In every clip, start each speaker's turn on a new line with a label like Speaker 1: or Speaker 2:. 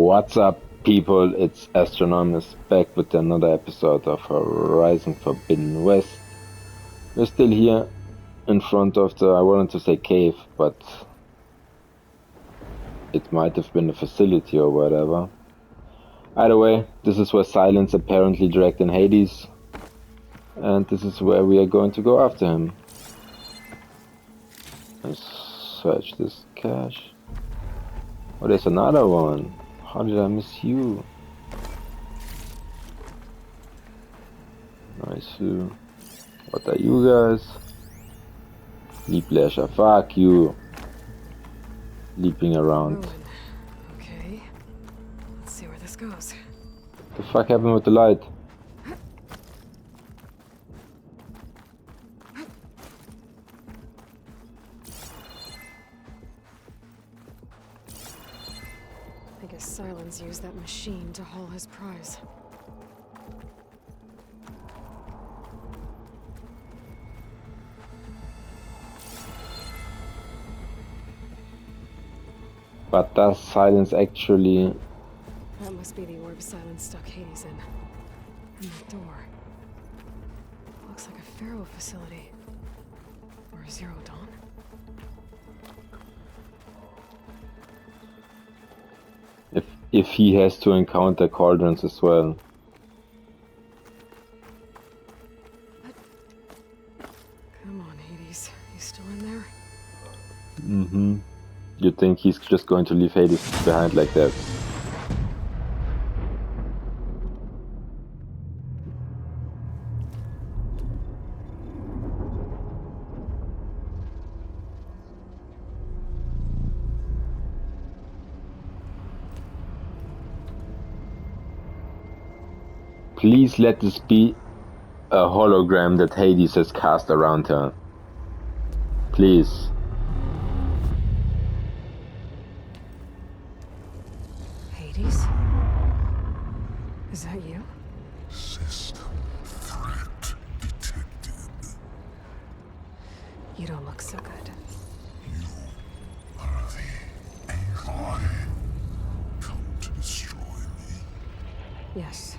Speaker 1: What's up, people? It's Astronomist back with another episode of Horizon Forbidden West. We're still here in front of the, I wanted to say cave, but it might have been a facility or whatever. Either way, this is where Silence apparently dragged in Hades, and this is where we are going to go after him. Let's search this cache. Oh, there's another one. How did I miss you? Nice. What are you guys? Leap Lasher, fuck you. Leaping around.
Speaker 2: Okay. Let's see where this goes.
Speaker 1: The fuck happened with the light?
Speaker 2: I guess Silence used that machine to haul his prize.
Speaker 1: But does Silence actually...
Speaker 2: That must be the orb Silence stuck Hades in. And that door. Looks like a Pharaoh facility. Or a Zero Dawn.
Speaker 1: If he has to encounter cauldrons as well.
Speaker 2: Come on, Hades. You still in there?
Speaker 1: Mm-hmm. You think he's just going to leave Hades behind like that? Please let this be a hologram that Hades has cast around her. Please.
Speaker 2: Hades? Is that you?
Speaker 3: System threat detected.
Speaker 2: You don't look so good.
Speaker 3: You are the Aloy. Come to destroy me.
Speaker 2: Yes.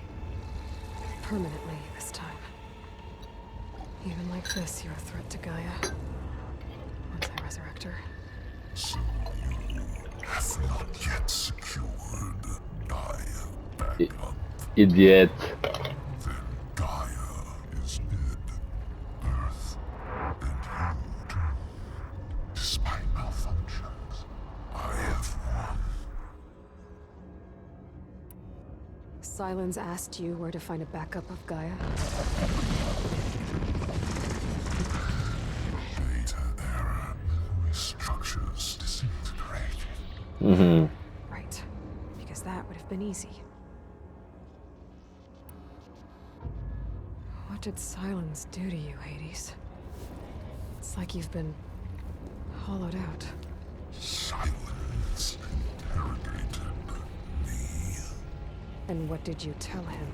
Speaker 2: Permanently this time. Even like this, you're a threat to Gaia. Once I resurrect her.
Speaker 3: So you have not yet secured Gaia backup.
Speaker 1: Idiot.
Speaker 3: Then Gaia is dead. Earth and you too. Despite malfunctions, I have won.
Speaker 2: Silence asked you where to find a backup of Gaia.
Speaker 3: Data error. Memory structures disintegrated.
Speaker 1: Mm-hmm.
Speaker 2: Right. Because that would have been easy. What did Silence do to you, Hades? It's like you've been hollowed out.
Speaker 3: Silence interrogated me.
Speaker 2: And what did you tell him?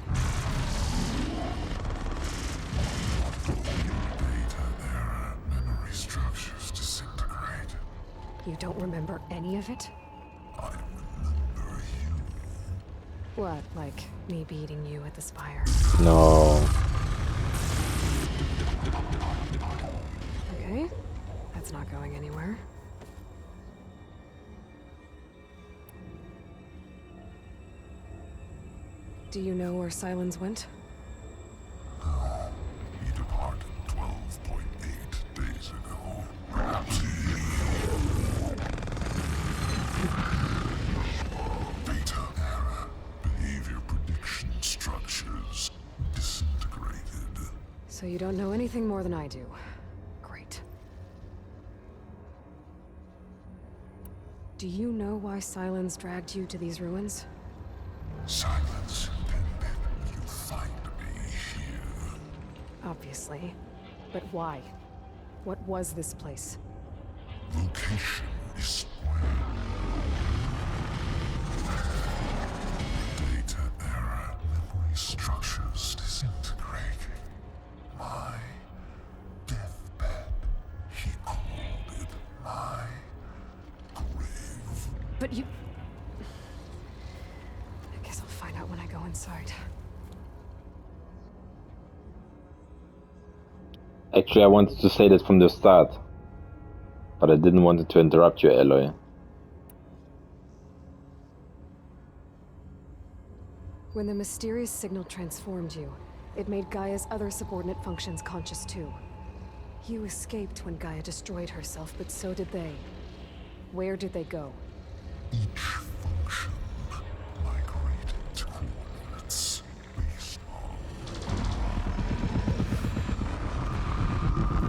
Speaker 3: Data error. Memory structures disintegrated.
Speaker 2: You don't remember any of it?
Speaker 3: I remember you.
Speaker 2: What, like me beating you at the spire?
Speaker 1: No.
Speaker 2: Okay. That's not going anywhere. Do you know where Silence went?
Speaker 3: No. He departed 12.8 days ago. Perhaps he... Data error. Behavior prediction structures disintegrated.
Speaker 2: So you don't know anything more than I do. Great. Do you know why Silence dragged you to these ruins?
Speaker 3: Silence intended you find me here.
Speaker 2: Obviously. But why? What was this place?
Speaker 3: Location is spoiled. Data error. Memory structures disintegrating. My deathbed. He called it my grave.
Speaker 2: But you... out when I go inside.
Speaker 1: Actually, I wanted to say that from the start, but I didn't want to interrupt you, Aloy.
Speaker 2: When the mysterious signal transformed you, it made Gaia's other subordinate functions conscious too. You escaped when Gaia destroyed herself, but so did they. Where did they go?
Speaker 3: Each function migrated to coordinates based on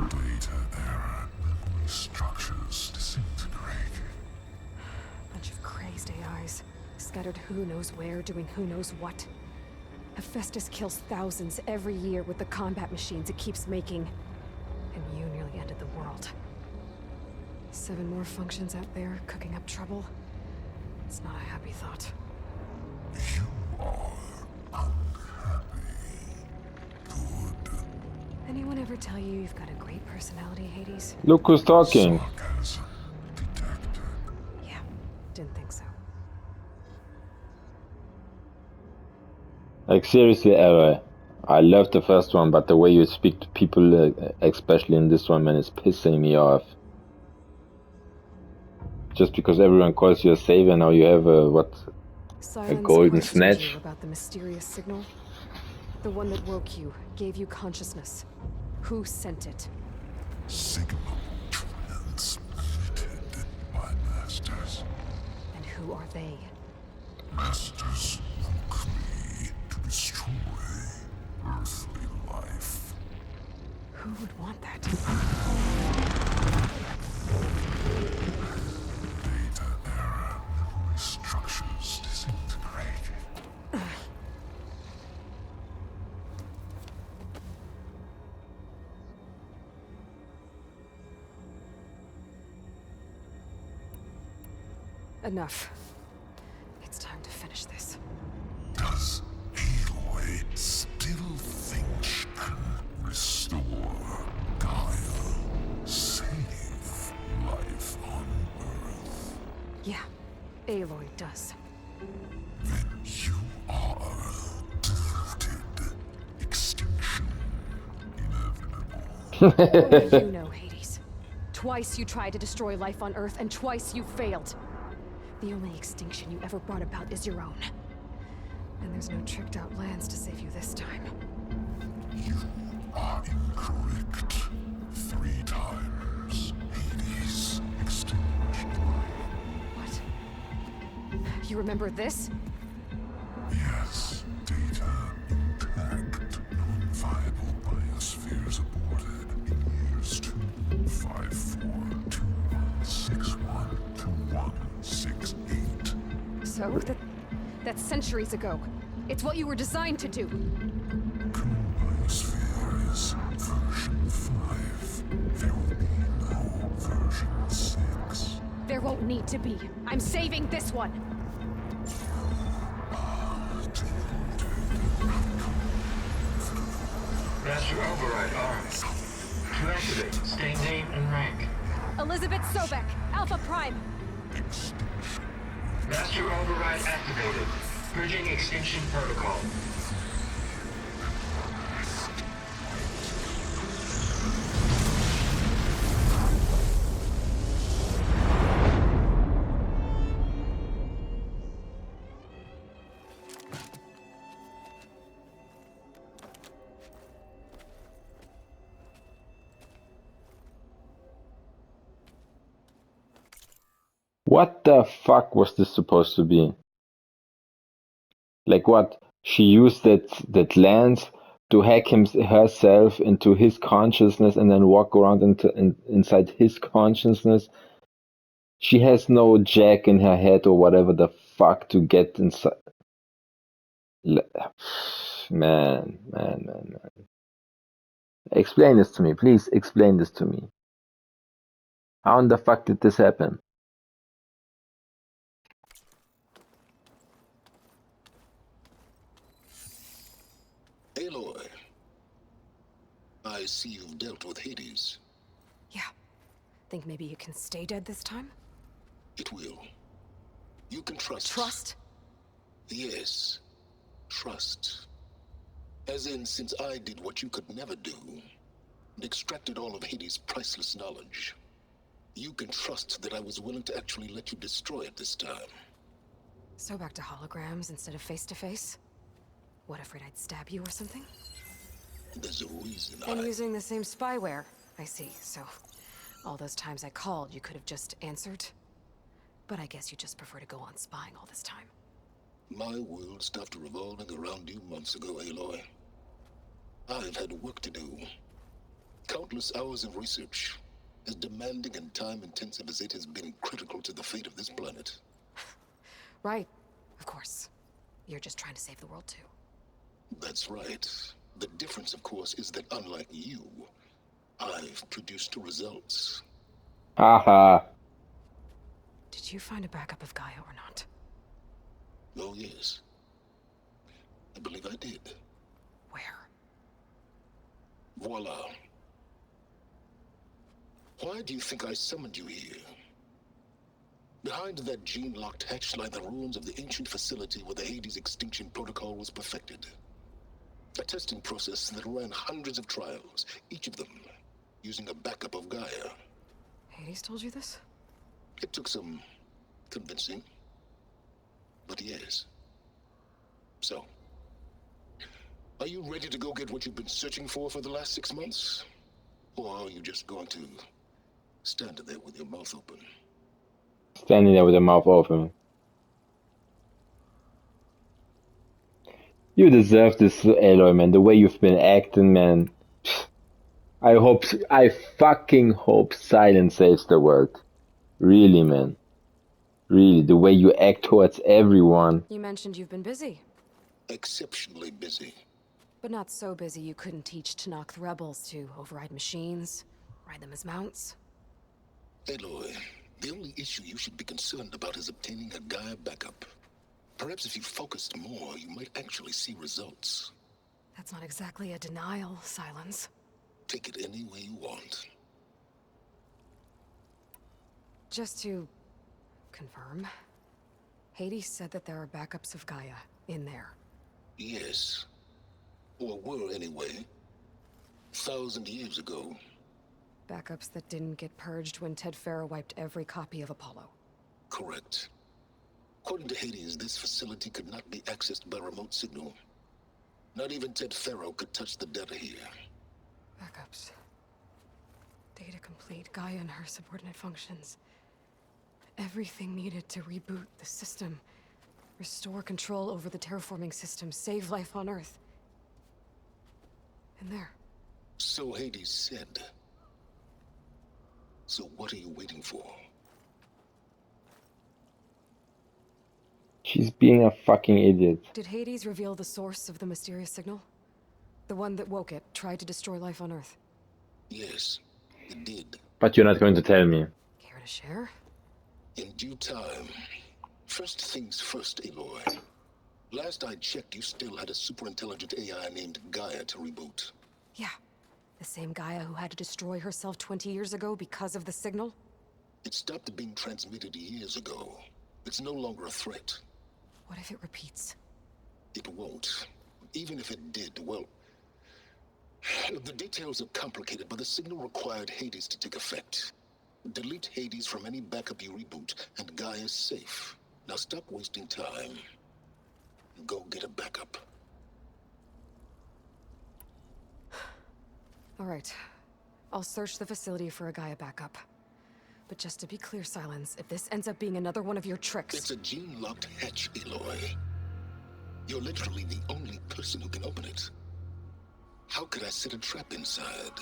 Speaker 3: data error, memory structures disintegrated.
Speaker 2: Bunch of crazed AIs, scattered who knows where, doing who knows what. Hephaestus kills thousands every year with the combat machines it keeps making. And you nearly ended the world. 7 more functions out there, cooking up trouble. It's not a happy thought.
Speaker 3: You are unhappy. Good.
Speaker 2: Anyone ever tell you you've got a great personality, Hades?
Speaker 1: Look who's talking.
Speaker 3: Sarcasm detected.
Speaker 2: Yeah, didn't think so.
Speaker 1: Like seriously, Aloy. I love the first one, but the way you speak to people, especially in this one, man, is pissing me off. Just because everyone calls you a savior, now you have a
Speaker 2: Silence
Speaker 1: golden
Speaker 2: questioned
Speaker 1: snatch?
Speaker 2: you about the mysterious signal. The one that woke you, gave you consciousness. Who sent it?
Speaker 3: Signal transmitted by masters.
Speaker 2: And who are they?
Speaker 3: Masters woke me to destroy earthly life.
Speaker 2: Who would want that?
Speaker 3: Data error, memory structures disintegrated.
Speaker 2: Enough. It's time to finish this.
Speaker 3: Does Aloy still think she can restore Gaia? Save life on Earth?
Speaker 2: Yeah, Aloy does.
Speaker 3: Then you are defeated. Extinction inevitable.
Speaker 2: What do you know, Hades? Twice you tried to destroy life on Earth, and twice you failed. The only extinction you ever brought about is your own. And there's no tricked-out lands to save you this time.
Speaker 3: You are incorrect. 3 times. Hades extinguished life.
Speaker 2: What? You remember this?
Speaker 3: Yes, data intact. Non-viable biospheres aborted in years 2154, 2161, 2168.
Speaker 2: So, that's centuries ago. It's what you were designed to do.
Speaker 3: Current biosphere is version 5. There will be no version 6.
Speaker 2: There won't need to be. I'm saving this one.
Speaker 4: Master override arms. To activate, state name and rank.
Speaker 2: Elizabeth Sobek, Alpha Prime.
Speaker 4: Master override activated. Bridging extinction protocol.
Speaker 1: What the fuck was this supposed to be? Like what? She used that lens to hack herself into his consciousness and then walk around inside his consciousness. She has no jack in her head or whatever the fuck to get inside. Man. Explain this to me, please. Explain this to me. How in the fuck did this happen?
Speaker 5: Aloy, I see you've dealt with Hades.
Speaker 2: Yeah. Think maybe you can stay dead this time?
Speaker 5: It will. You can trust.
Speaker 2: Trust?
Speaker 5: Yes. trust. As in, since I did what you could never do, and extracted all of Hades' priceless knowledge, you can trust that I was willing to actually let you destroy it this time.
Speaker 2: So back to holograms instead of face-to-face? What, afraid I'd stab you or something?
Speaker 5: There's a reason
Speaker 2: And using the same spyware. I see, so all those times I called, you could have just answered? But I guess you just prefer to go on spying all this time.
Speaker 5: My world stopped revolving around you months ago, Aloy. I've had work to do. Countless hours of research, as demanding and time-intensive as it has been critical to the fate of this planet.
Speaker 2: Right, of course. You're just trying to save the world too.
Speaker 5: That's right. The difference, of course, is that unlike you, I've produced results.
Speaker 1: Haha.
Speaker 2: Did you find a backup of Gaia or not?
Speaker 5: Oh, yes. I believe I did.
Speaker 2: Where?
Speaker 5: Voila. Why do you think I summoned you here? Behind that gene-locked hatch lie the ruins of the ancient facility where the Hades extinction protocol was perfected. A testing process that ran hundreds of trials, each of them using a backup of Gaia.
Speaker 2: Hades told you this?
Speaker 5: It took some convincing, but yes. So, are you ready to go get what you've been searching for the last 6 months? Or are you just going to stand there with your mouth open?
Speaker 1: Standing there with your mouth open. You deserve this, Aloy, man. The way you've been acting, man. I fucking hope silence saves the world. Really, man. Really, the way you act towards everyone.
Speaker 2: You mentioned you've been busy.
Speaker 5: Exceptionally busy.
Speaker 2: But not so busy you couldn't teach Tanakh the rebels to override machines, ride them as mounts.
Speaker 5: Aloy, the only issue you should be concerned about is obtaining a Gaia backup. Perhaps if you focused more, you might actually see results.
Speaker 2: That's not exactly a denial, Silence.
Speaker 5: Take it any way you want.
Speaker 2: Just to confirm, Hades said that there are backups of Gaia in there.
Speaker 5: Yes. Or were anyway. 1,000 years ago.
Speaker 2: Backups that didn't get purged when Ted Farrow wiped every copy of Apollo.
Speaker 5: Correct. According to Hades, this facility could not be accessed by remote signal. Not even Ted Farrow could touch the data here.
Speaker 2: Backups. Data complete, Gaia and her subordinate functions. Everything needed to reboot the system. Restore control over the terraforming system, save life on Earth. And there.
Speaker 5: So Hades said. So what are you waiting for?
Speaker 1: She's being a fucking idiot.
Speaker 2: Did Hades reveal the source of the mysterious signal? The one that woke it, tried to destroy life on Earth?
Speaker 5: Yes, it did.
Speaker 1: But you're not going to tell me.
Speaker 2: Care to share?
Speaker 5: In due time. First things first, Aloy. Last I checked, you still had a super-intelligent AI named Gaia to reboot.
Speaker 2: Yeah. The same Gaia who had to destroy herself 20 years ago because of the signal?
Speaker 5: It stopped being transmitted years ago. It's no longer a threat.
Speaker 2: What if it repeats?
Speaker 5: It won't. Even if it did, well... The details are complicated, but the signal required Hades to take effect. Delete Hades from any backup you reboot, and Gaia's safe. Now stop wasting time. Go get a backup.
Speaker 2: All right. I'll search the facility for a Gaia backup. But just to be clear, Silence, if this ends up being another one of your tricks...
Speaker 5: It's a gene-locked hatch, Aloy. You're literally the only person who can open it. How could I set a trap inside?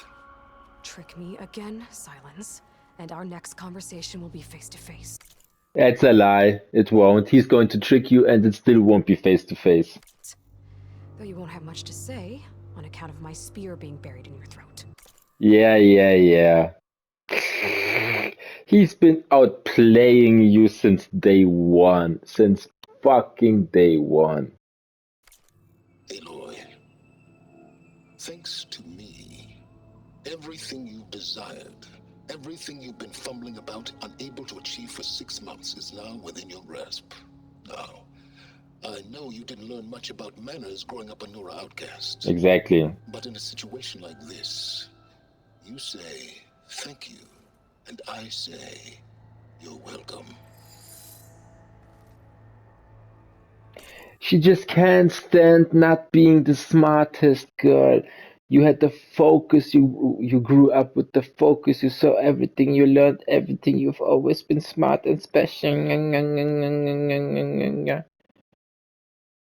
Speaker 2: Trick me again, Silence, and our next conversation will be face-to-face.
Speaker 1: That's a lie. It won't. He's going to trick you and it still won't be face to face.
Speaker 2: Though you won't have much to say, on account of my spear being buried in your throat.
Speaker 1: Yeah. He's been outplaying you since day one. Since fucking day one.
Speaker 5: Aloy, thanks to me, everything you've desired, everything you've been fumbling about, unable to achieve for 6 months, is now within your grasp. Now, I know you didn't learn much about manners growing up a Nora outcast.
Speaker 1: Exactly.
Speaker 5: But in a situation like this, you say thank you, and I say you're welcome.
Speaker 1: She just can't stand not being the smartest girl. You had the focus, you grew up with the focus, you saw everything, you learned everything, you've always been smart and special.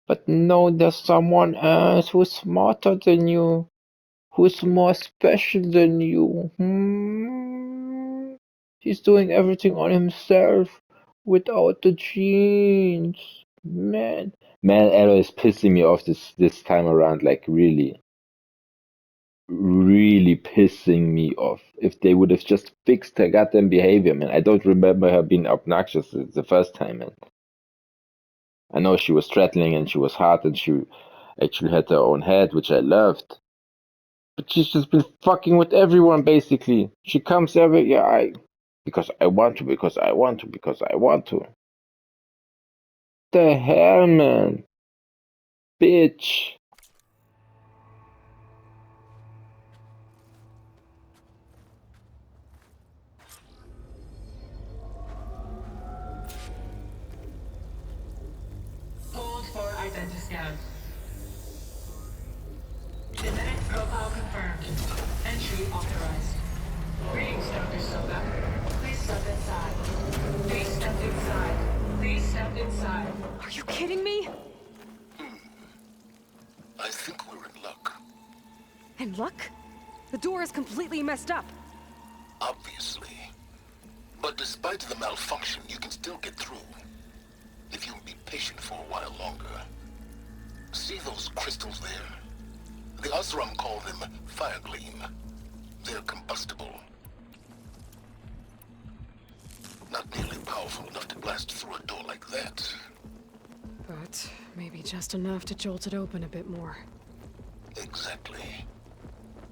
Speaker 1: But no, there's someone else who's smarter than you, who's more special than you. He's doing everything on himself without the genes. Man, Aloy is pissing me off this time around. Like really, really pissing me off. If they would have just fixed her goddamn behavior, man. I don't remember her being obnoxious the first time, man. I know she was straddling and she was hot and she actually had her own head, which I loved. But she's just been fucking with everyone basically. She comes because I want to, because I want to, because I want to. The hell, man? Bitch.
Speaker 4: Hold for identiscan. Genetic profile confirmed. Entry authorized. Greetings, Dr. Soga. Please step inside. Please step inside. Please step inside.
Speaker 2: Are you kidding me?
Speaker 5: I think we're in luck.
Speaker 2: And luck? The door is completely messed up.
Speaker 5: Obviously. But despite the malfunction, you can still get through. If you'll be patient for a while longer. See those crystals there? The Osram call them fire gleam. They're combustible. Not nearly powerful enough to blast through a door like that.
Speaker 2: But maybe just enough to jolt it open a bit more.
Speaker 5: Exactly.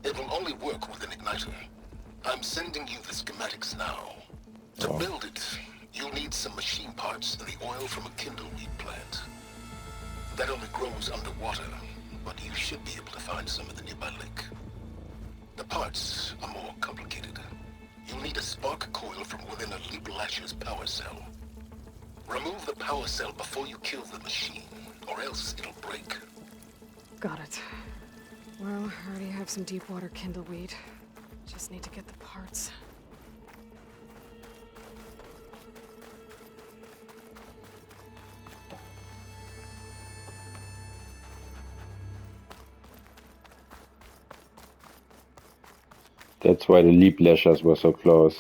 Speaker 5: It will only work with an igniter. I'm sending you the schematics now. To build it, you'll need some machine parts and the oil from a kindleweed plant. That only grows underwater, but you should be able to find some in the nearby lake. The parts are more complicated. You'll need a spark coil from within a Leap Lasher's power cell. Remove the power cell before you kill the machine, or else it'll break.
Speaker 2: Got it. Well, I already have some deep water kindleweed. Just need to get the parts.
Speaker 1: That's why the Leap Lashers were so close.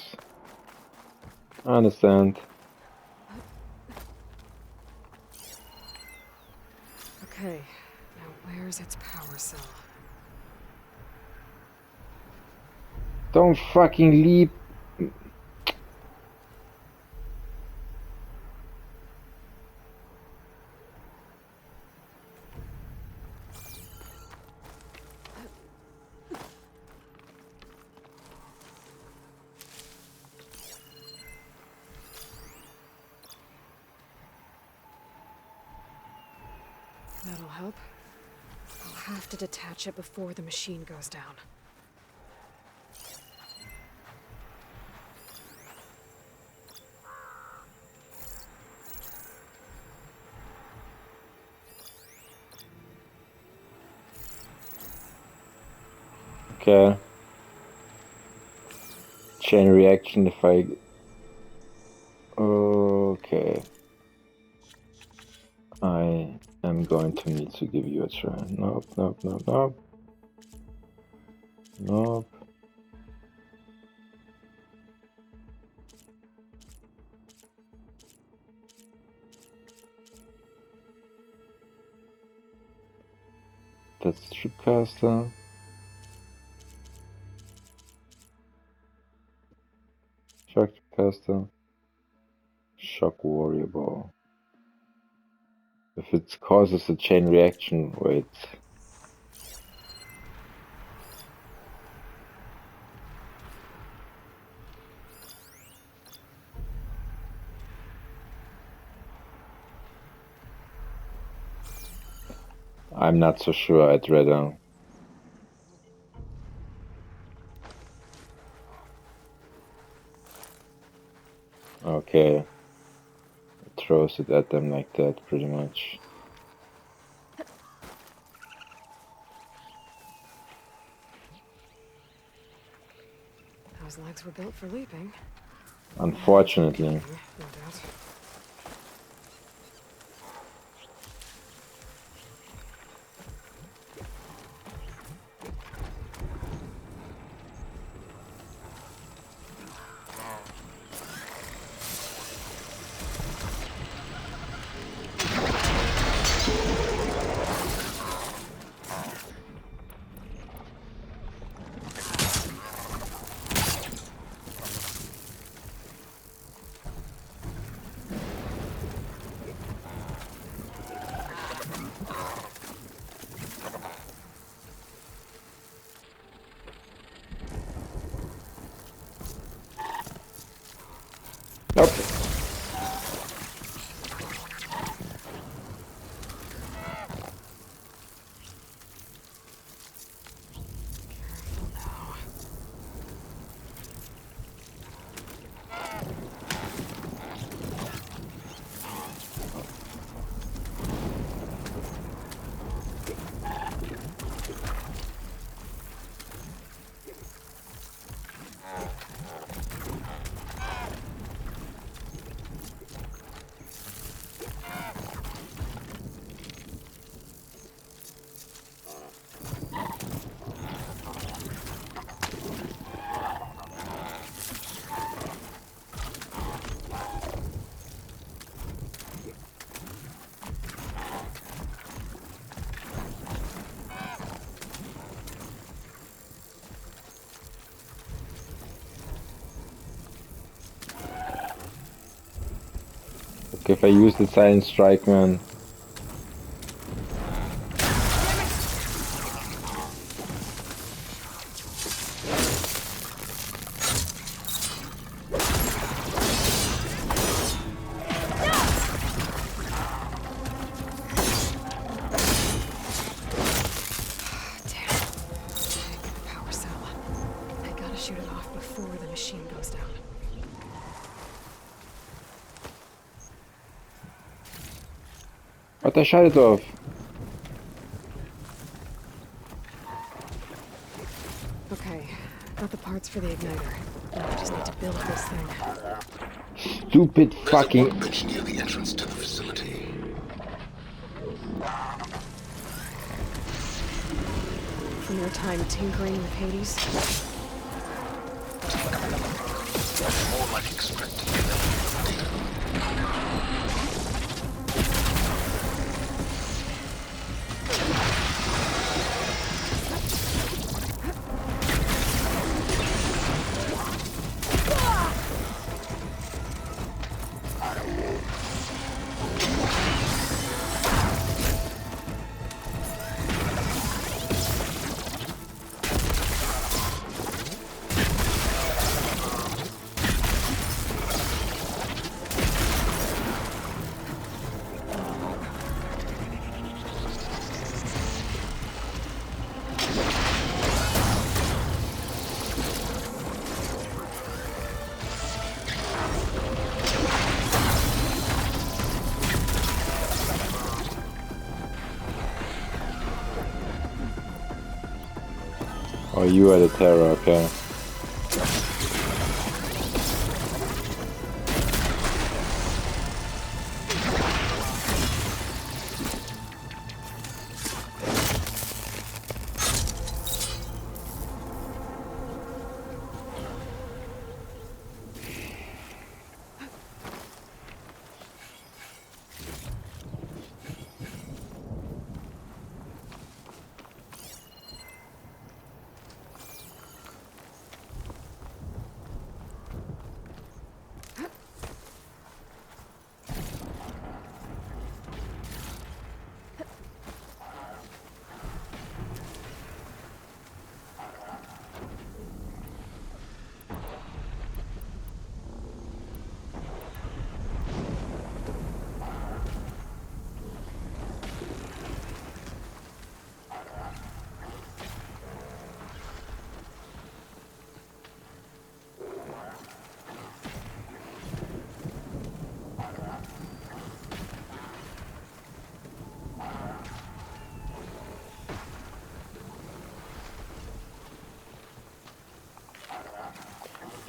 Speaker 1: I understand.
Speaker 2: Okay, now where's its power cell?
Speaker 1: Don't fucking leap.
Speaker 2: That'll help. I'll have to detach it before the machine goes down.
Speaker 1: Okay. Chain reaction if I... Okay. I am going to need to give you a try. Nope, nope, nope, nope. Nope. That's Tripcaster. Shock Tripcaster. Shock Warrior Ball. If it causes a chain reaction, wait. I'm not so sure. I'd rather. Okay. It throws it at them like that, pretty much.
Speaker 2: Those legs were built for leaping.
Speaker 1: Unfortunately.
Speaker 2: No doubt.
Speaker 1: Nope. Okay, if I use the silent strike, man.
Speaker 2: Shoot it off before the machine goes down.
Speaker 1: But I shut it off.
Speaker 2: Okay, got the parts for the igniter. Now I just need to build this thing.
Speaker 1: Stupid
Speaker 5: There's a
Speaker 1: fucking.
Speaker 5: workbench near the entrance to the facility.
Speaker 2: From your time tinkering with Hades?
Speaker 5: More like extracting data.
Speaker 1: Oh, you are the terror, okay.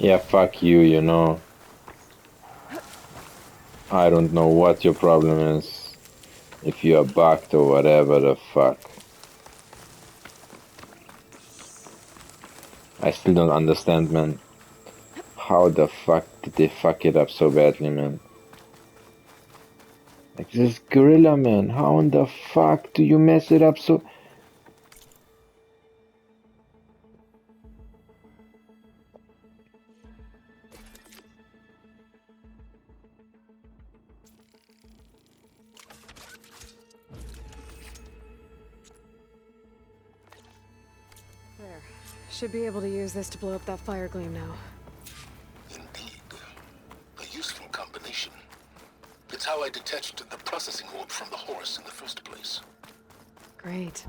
Speaker 1: Yeah, fuck you, you know. I don't know what your problem is. If you are bugged or whatever the fuck. I still don't understand, man. How the fuck did they fuck it up so badly, man? Like this gorilla, man. How in the fuck do you mess it up so...
Speaker 2: There. Should be able to use this to blow up that fire gleam now.
Speaker 5: Indeed. A useful combination. It's how I detached the processing orb from the horse in the first place.
Speaker 2: Great.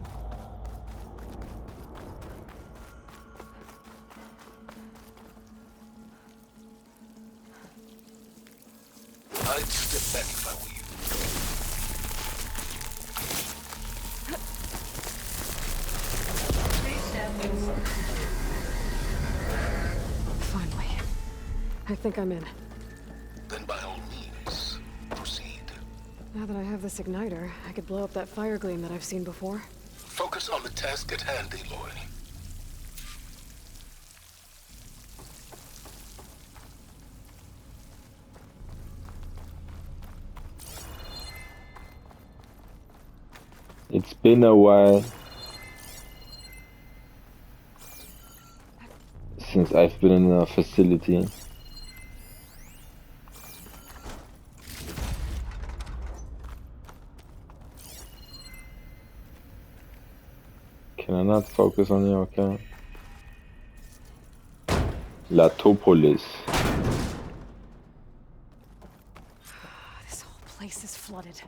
Speaker 5: I'd step back if I were you.
Speaker 4: Please step inside.
Speaker 2: Finally. I think I'm in.
Speaker 5: Then by all means, proceed.
Speaker 2: Now that I have this igniter, I could blow up that fire gleam that I've seen before.
Speaker 5: Focus on the task at hand, Aloy.
Speaker 1: It's been a while since I've been in a facility. Can I not focus on you, okay? Latopolis.
Speaker 2: This whole place is flooded.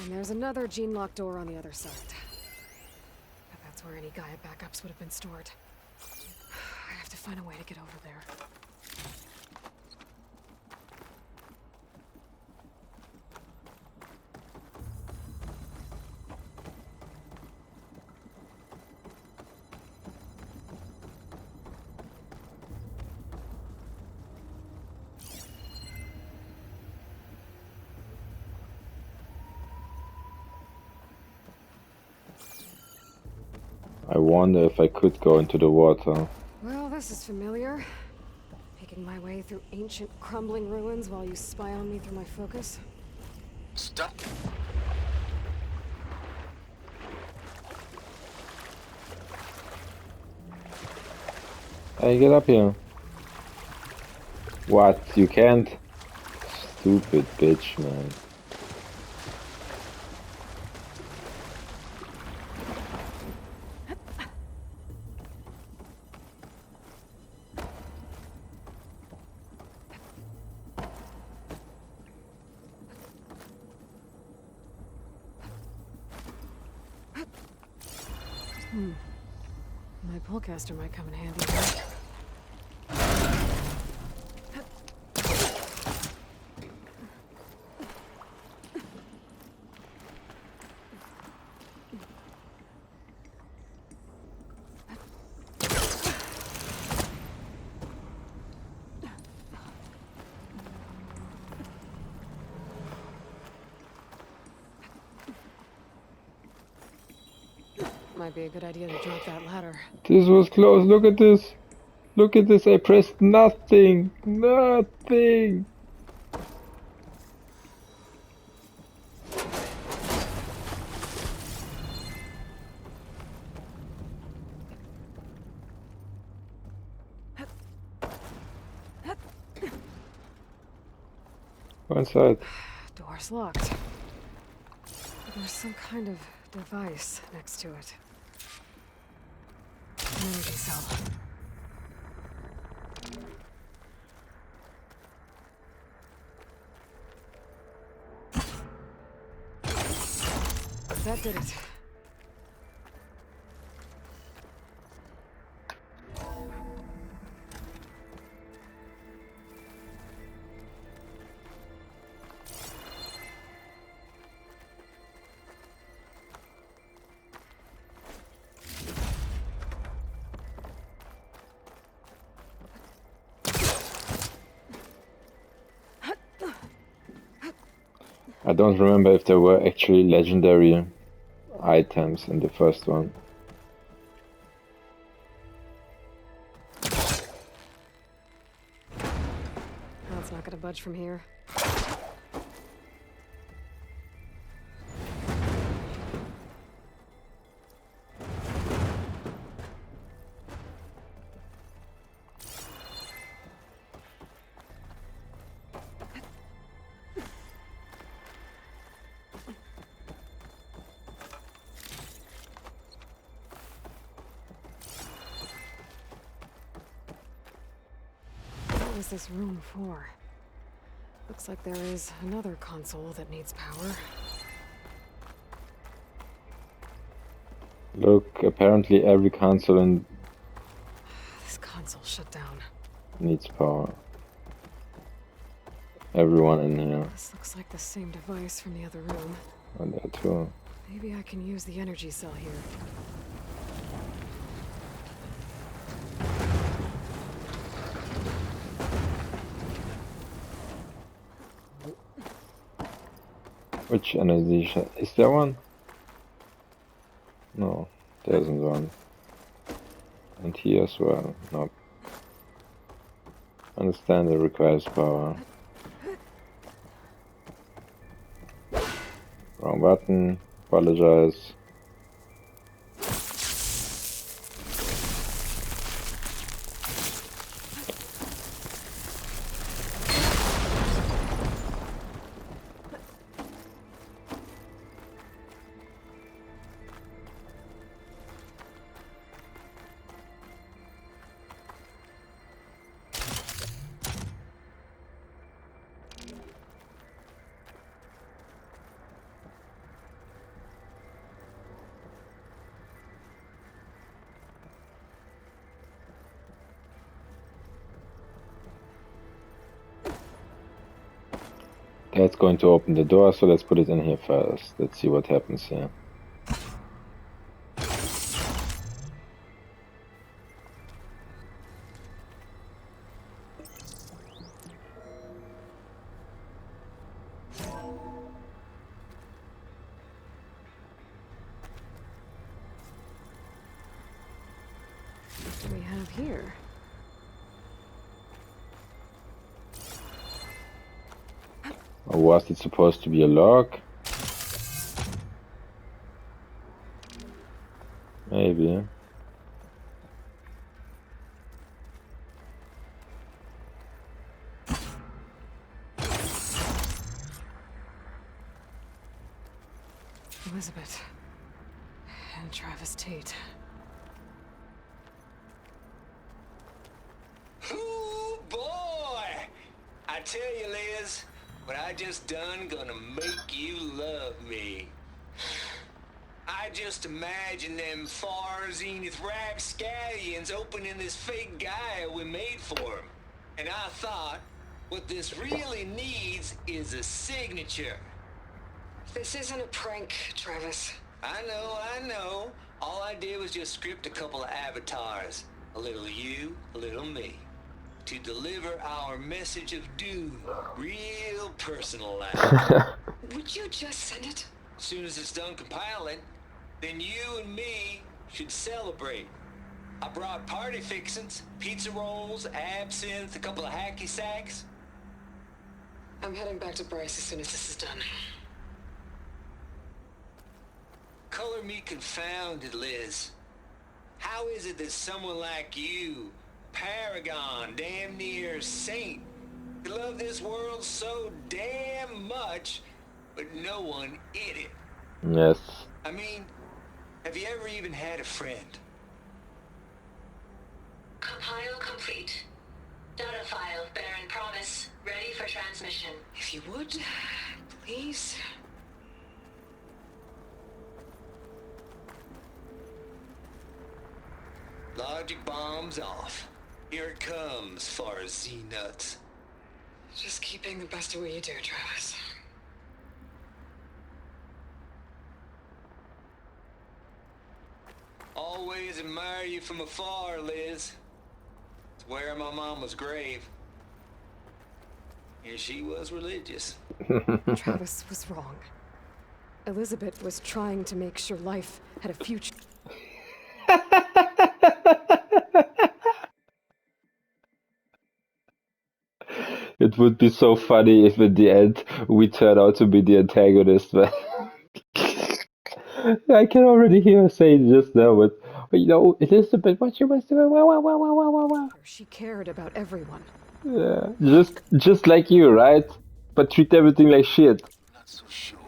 Speaker 2: And there's another gene-locked door on the other side. But that's where any Gaia backups would have been stored. I have to find a way to get over there.
Speaker 1: I wonder if I could go into the water.
Speaker 2: Well, this is familiar. Making my way through ancient, crumbling ruins while you spy on me through my focus.
Speaker 5: Stop.
Speaker 1: Hey, get up here. What? You can't? Stupid bitch, man.
Speaker 2: My pullcaster might come in handy here. Might be a good idea to drop that ladder.
Speaker 1: This was close. Look at this. Look at this. I pressed nothing. Nothing. Go inside.
Speaker 2: Door's locked. There's some kind of device next to it. An energy cell. That did it.
Speaker 1: I don't remember if there were actually legendary items in the first one.
Speaker 2: Well, it's not gonna budge from here. What was this room for? Looks like there is another console that needs power.
Speaker 1: Look, apparently every console
Speaker 2: This console shut down.
Speaker 1: needs power. Everyone in here.
Speaker 2: This looks like the same device from the other room.
Speaker 1: And there too.
Speaker 2: Maybe I can use the energy cell here.
Speaker 1: Which energy is there one? No, there isn't one. And here as well. Nope. Understand it requires power. Wrong button. Apologize. That's going to open the door, so let's put it in here first. Let's see what happens here.
Speaker 2: What do we have here?
Speaker 1: Or was it supposed to be a lock? Maybe.
Speaker 2: Elizabeth. And Travis Tate.
Speaker 6: Ooh, boy! I tell you, Liz, what I just done gonna make you love me. I just imagine them far zenith rapscallions opening this fake Gaia we made for them. And I thought, what this really needs is a signature.
Speaker 2: This isn't a prank, Travis.
Speaker 6: I know. All I did was just script a couple of avatars. A little you, a little me. To deliver our message of doom, real personalized.
Speaker 2: Would you just send it?
Speaker 6: As soon as it's done compiling, then you and me should celebrate. I brought party fixins, pizza rolls, absinthe, a couple of hacky sacks.
Speaker 2: I'm heading back to Bryce as soon as this is done.
Speaker 6: Color me confounded, Liz. How is it that someone like you, paragon, damn near saint, could love this world so damn much, but no one in it?
Speaker 1: Yes.
Speaker 6: I mean, have you ever even had a friend?
Speaker 4: Compile complete. Data file, Baron Promise, ready for transmission.
Speaker 2: If you would, please.
Speaker 6: Logic bombs off. Here it comes, far as Z-nuts.
Speaker 2: Just keep being the best at what you do, Travis.
Speaker 6: Always admire you from afar, Liz. It's where my mama's grave. And she was religious.
Speaker 2: Travis was wrong. Elizabeth was trying to make sure life had a future.
Speaker 1: It would be so funny if in the end we turn out to be the antagonist, but I can already hear her saying just now, but you know, Elizabeth, what she was doing, wah, wah, wah, wah, wah, wah, wah.
Speaker 2: She cared about everyone.
Speaker 1: Yeah, just like you, right? But treat everything like shit.
Speaker 5: Not so sure.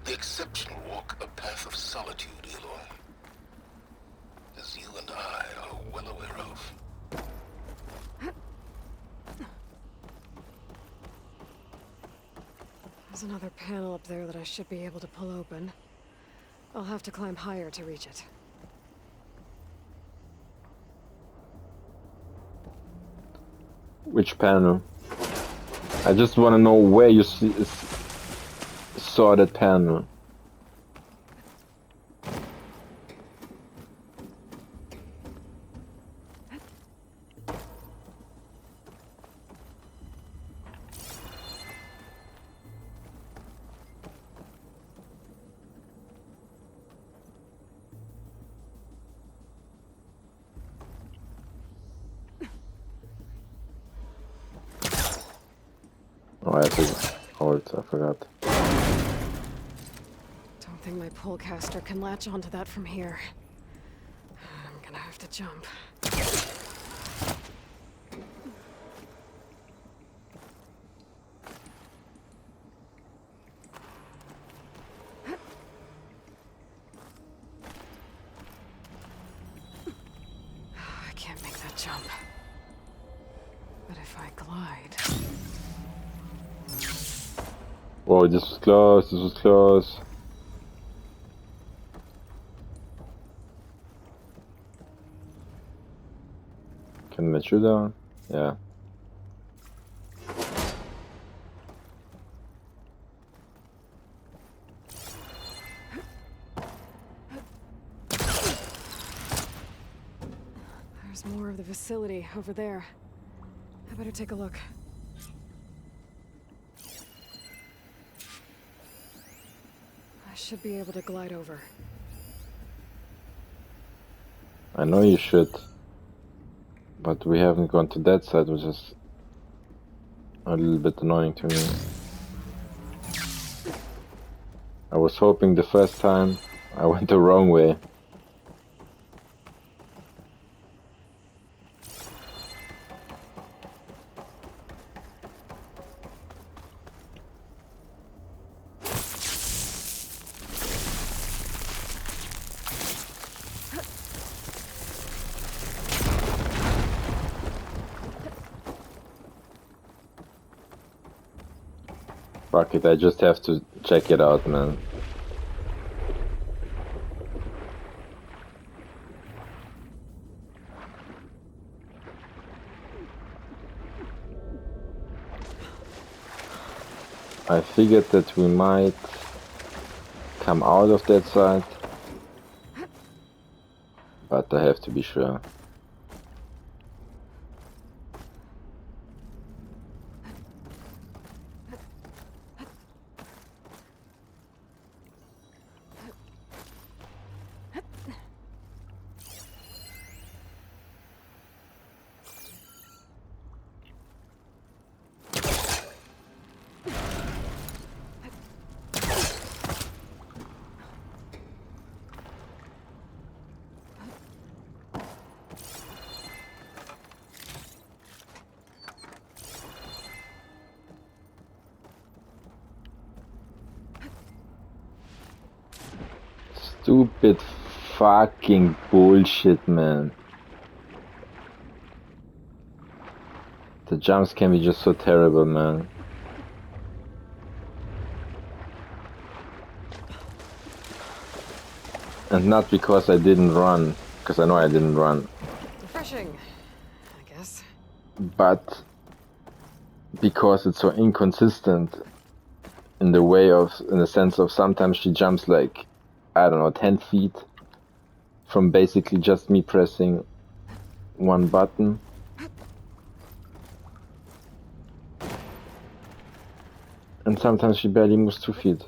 Speaker 5: The exceptional walk a path of solitude, Aloy. As you and I are well aware of.
Speaker 2: There's another panel up there that I should be able to pull open. I'll have to climb higher to reach it.
Speaker 1: Which panel? I just want to know where you saw that panel. Oh, I have to hold, I forgot.
Speaker 2: Don't think my pullcaster can latch onto that from here. I'm gonna have to jump. I can't make that jump. But if I glide...
Speaker 1: Whoa, this was close, this was close. Can I let you down? Yeah.
Speaker 2: There's more of the facility over there. I better take a look. I should be able to glide over.
Speaker 1: I know you should. But we haven't gone to that side, which is a little bit annoying to me. I was hoping the first time I went the wrong way. Fuck it, I just have to check it out, man. I figured that we might come out of that side, but I have to be sure. Stupid fucking bullshit, man. The jumps can be just so terrible, man. And not because I didn't run, because I know I didn't run.
Speaker 2: Refreshing, I guess.
Speaker 1: But because it's so inconsistent in the way of, in the sense of sometimes she jumps like, I don't know, 10 feet from basically just me pressing one button. And sometimes she barely moves 2 feet.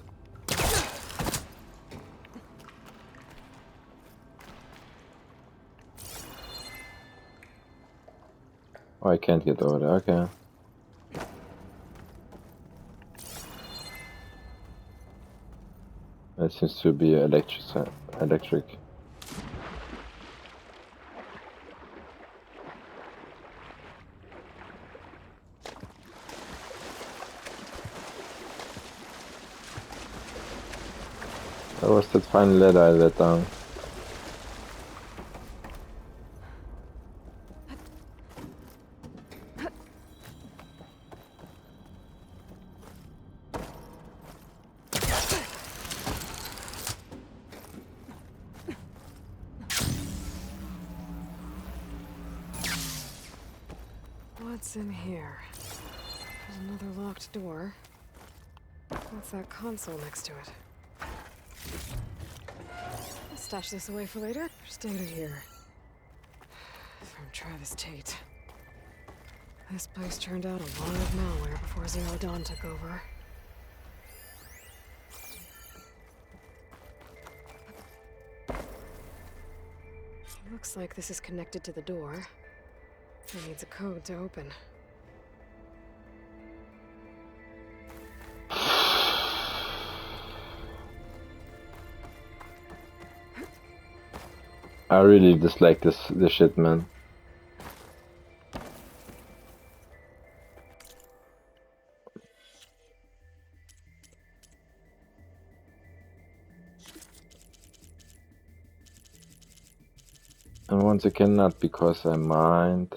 Speaker 1: Oh, I can't get over there, okay. That seems to be electric. That was that final ladder I let down.
Speaker 2: What's in here? There's another locked door. What's that console next to it? I'll stash this away for later. Just data here. From Travis Tate. This place turned out a lot of malware before Zero Dawn took over. Looks like this is connected to the door. It needs a code to open.
Speaker 1: I really dislike this shit, man. And once again, not because I mind.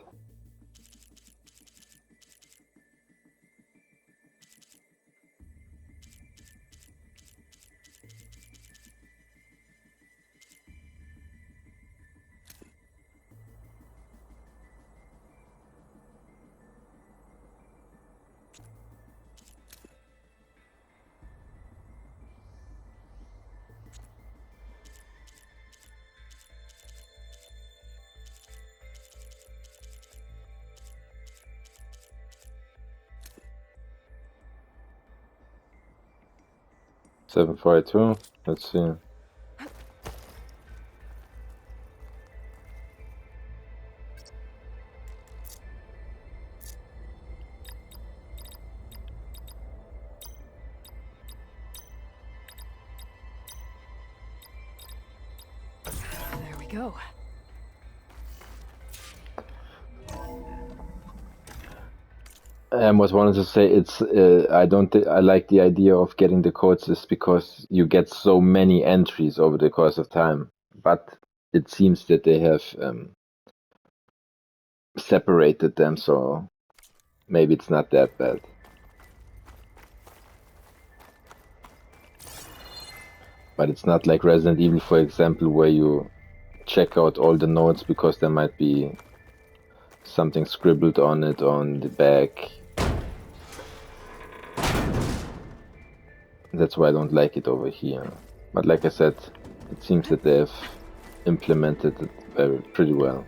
Speaker 1: Seven 482. Let's see.
Speaker 2: There we go.
Speaker 1: I was wanted to say it's I like the idea of getting the codes is because you get so many entries over the course of time, but it seems that they have separated them, so maybe it's not that bad. But it's not like Resident Evil, for example, where you check out all the notes because there might be something scribbled on it on the back. That's why I don't like it over here. But like I said, it seems that they have implemented it pretty well.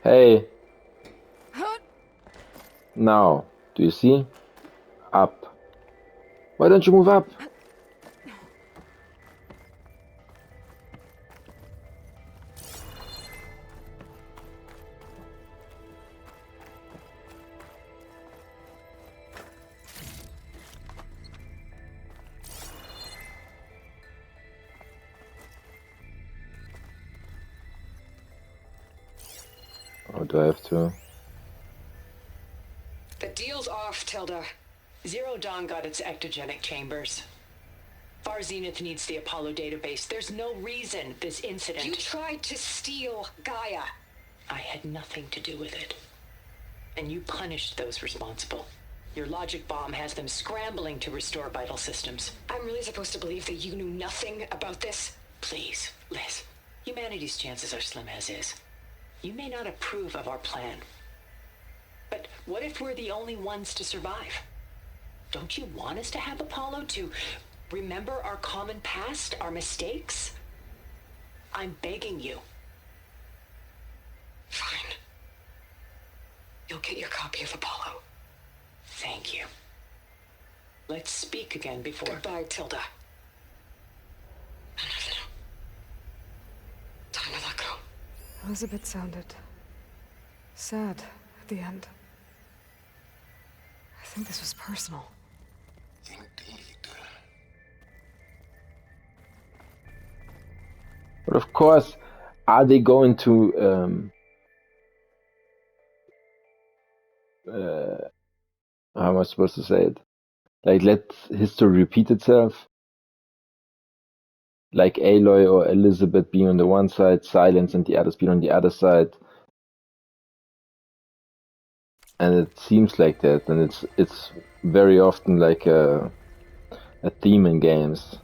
Speaker 1: Hey! Now, do you see? Up. Why don't you move up? Or do I have to?
Speaker 7: The deal's off, Tilda. Zero Dawn got its ectogenic chambers. Far Zenith needs the Apollo database. There's no reason this incident...
Speaker 8: You tried to steal Gaia.
Speaker 7: I had nothing to do with it. And you punished those responsible. Your logic bomb has them scrambling to restore vital systems.
Speaker 8: I'm really supposed to believe that you knew nothing about this?
Speaker 7: Please, Liz. Humanity's chances are slim as is. You may not approve of our plan. But what if we're the only ones to survive? Don't you want us to have Apollo to remember our common past, our mistakes? I'm begging you.
Speaker 8: You'll get your copy of Apollo.
Speaker 7: Thank you. Let's speak again before...
Speaker 8: Goodbye, Tilda. Unravel. Time to let go.
Speaker 2: Elizabeth sounded sad at the end. I think this was personal.
Speaker 5: Indeed.
Speaker 1: But of course, are they going to how am I supposed to say it? Like, let history repeat itself? Like Aloy or Elizabeth being on the one side, Silence and the others being on the other side. And it seems like that, and it's very often like a theme in games.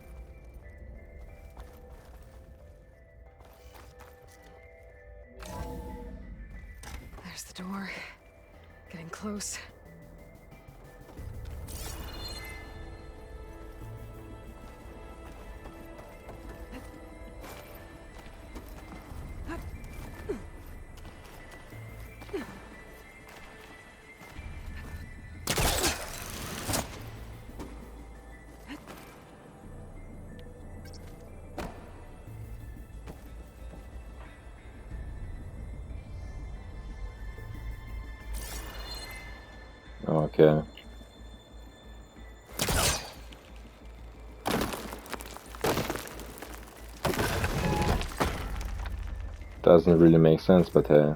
Speaker 2: There's the door. Getting close.
Speaker 1: Okay. Doesn't really make sense, but hey.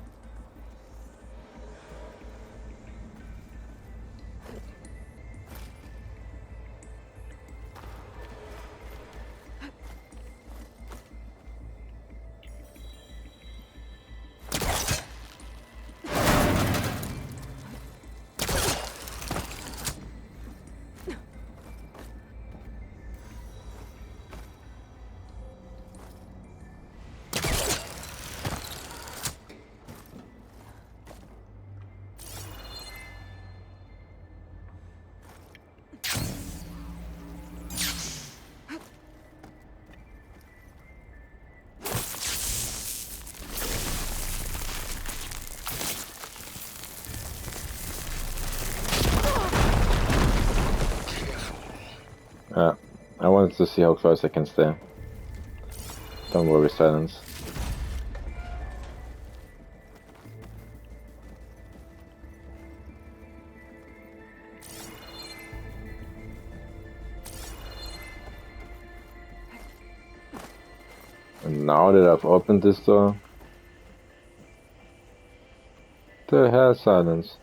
Speaker 1: I wanted to see how close I can stay. Don't worry, Silence. And now that I've opened this door, the hell, Silence.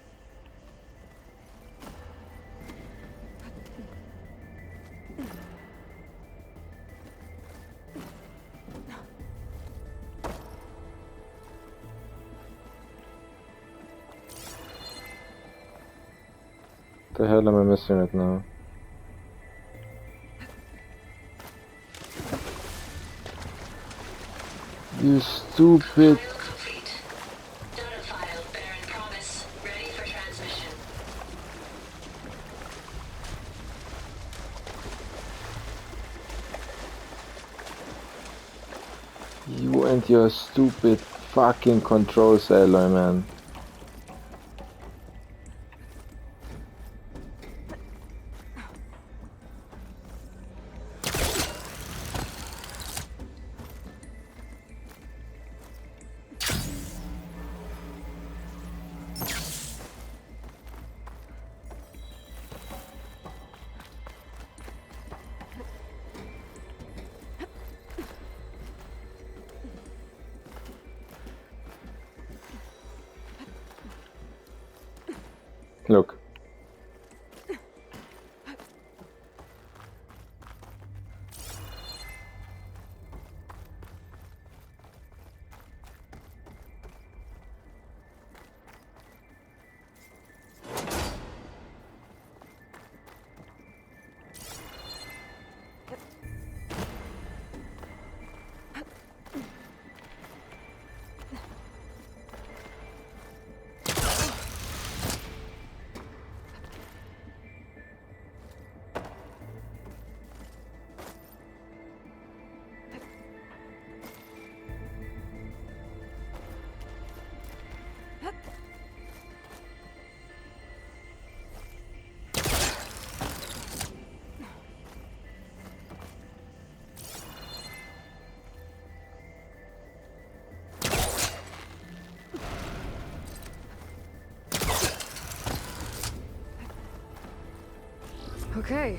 Speaker 1: The hell am I missing it now? You stupid.
Speaker 4: Complete. Data file, Baron Promise. Ready for transmission.
Speaker 1: You and your stupid fucking controls, Aloy, man. Look.
Speaker 2: Okay,